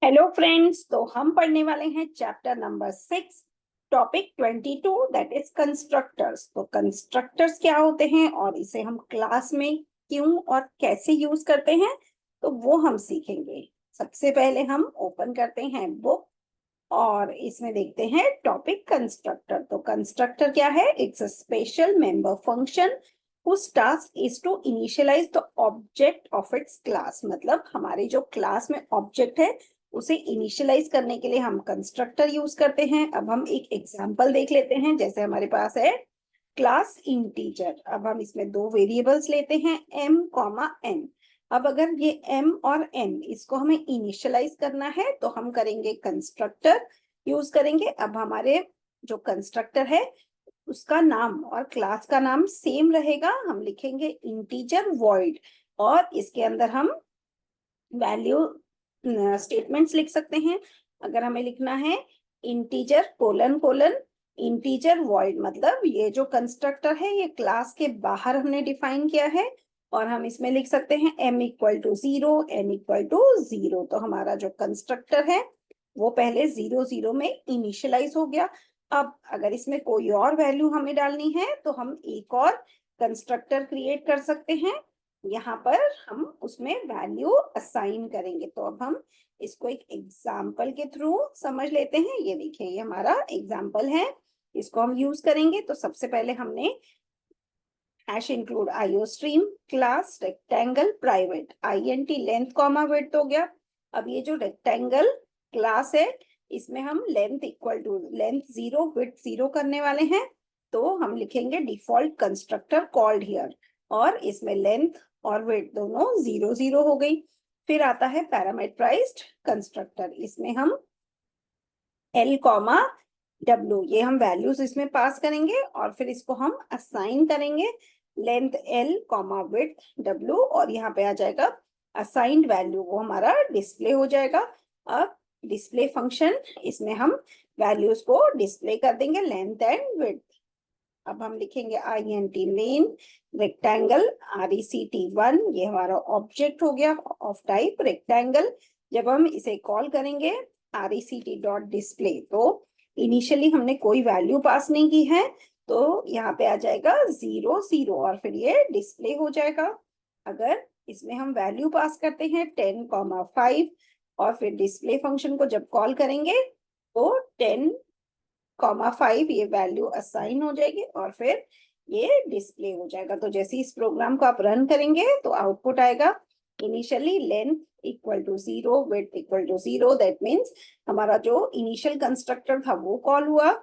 Hello friends, तो हम पढ़ने वाले हैं chapter number 6 topic 22 that is constructors. तो कंस्ट्रक्टर्स क्या होते हैं और इसे हम क्लास में क्यों और कैसे यूज करते हैं तो वो हम सीखेंगे। सबसे पहले हम ओपन करते हैं बुक और इसमें देखते हैं टॉपिक कंस्ट्रक्टर। तो कंस्ट्रक्टर क्या है? It's a special member function whose task is to initialize the object of its class। मतलब हमारे जो क्लास में ऑब्जेक्ट है उसे इनिशियलाइज करने के लिए हम कंस्ट्रक्टर यूज करते हैं। अब हम एक एग्जांपल देख लेते हैं। जैसे हमारे पास है क्लास इंटीजर। अब हम इसमें दो वेरिएबल्स लेते हैं m कॉमा n। अब अगर ये m और n इसको हमें इनिशियलाइज करना है तो हम करेंगे कंस्ट्रक्टर यूज करेंगे। अब हमारे जो कंस्ट्रक्टर है उसका नाम और क्लास का नाम सेम रहेगा। हम लिखेंगे इंटीजर वॉइड और इसके अंदर हम वैल्यू स्टेटमेंट्स लिख सकते हैं। अगर हमें लिखना है integer colon colon integer void, मतलब ये जो कंस्ट्रक्टर है ये क्लास के बाहर हमने डिफाइन किया है और हम इसमें लिख सकते हैं m equal to 0 n equal to 0। तो हमारा जो कंस्ट्रक्टर है वो पहले 0 0 में इनिशियलाइज हो गया। अब अगर इसमें कोई और वैल्यू हमें डालनी है तो हम एक और कंस्ट्रक्टर क्रिएट कर सकते हैं। यहाँ पर हम उसमें वैल्यू असाइन करेंगे। तो अब हम इसको एक एग्जाम्पल के थ्रू समझ लेते हैं। ये देखिए, ये हमारा एग्जाम्पल है, इसको हम यूज करेंगे। तो सबसे पहले हमने hash include iostream class rectangle private int length comma width हो गया। अब ये जो रेक्टेंगल क्लास है इसमें हम length equal to length 0 width 0 करने वाले हैं। तो हम लिखेंगे डिफॉल्ट कंस्ट्रक्टर कॉल्ड हियर और इसमें लेंथ और विड्थ दोनों 0 0 हो गई। फिर आता है पैरामीटराइज्ड कंस्ट्रक्टर। इसमें हम l कॉमा w ये हम वैल्यूज इसमें पास करेंगे और फिर इसको हम असाइन करेंगे length l comma width w और यहाँ पे आ जाएगा असाइंड वैल्यू, वो हमारा डिस्प्ले हो जाएगा। अब डिस्प्ले फंक्शन, इसमें हम वैल्यूज को डिस्प्ले कर देंगे लेंथ एंड विड्थ। अब हम लिखेंगे int मेन रेक्टेंगल rect1, ये हमारा ऑब्जेक्ट हो गया ऑफ टाइप रेक्टेंगल। जब हम इसे कॉल करेंगे rect डॉट डिस्प्ले तो इनिशियली हमने कोई वैल्यू पास नहीं की है तो यहाँ पे आ जाएगा 0 0 और फिर ये डिस्प्ले हो जाएगा। अगर इसमें हम वैल्यू पास करते हैं 10 5 और फिर डिस्प्ले फंक्शन को जब कॉल करेंगे तो 10 5 ये वैल्यू असाइन हो जाएगी और फिर ये डिस्प्ले हो जाएगा। तो जैसे इस प्रोग्राम को आप रन करेंगे तो आउटपुट आएगा initially length equal to 0 width equal to 0। That means हमारा जो इनिशियल कंस्ट्रक्टर था वो कॉल हुआ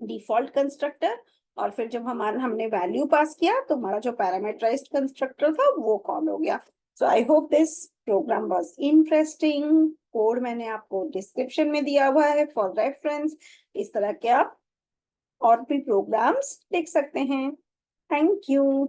डिफॉल्ट कंस्ट्रक्टर और फिर जब हमने वैल्यू पास किया तो हमारा जो पैरामीटराइज्ड कंस्ट्रक्टर था वो कॉल हो गया। So I hope this program was interesting. Code मैंने आपको डिस्क्रिप्शन में दिया हुआ है फॉर रेफरेंस। इस तरह के आप और भी प्रोग्राम्स लिख सकते हैं। Thank you.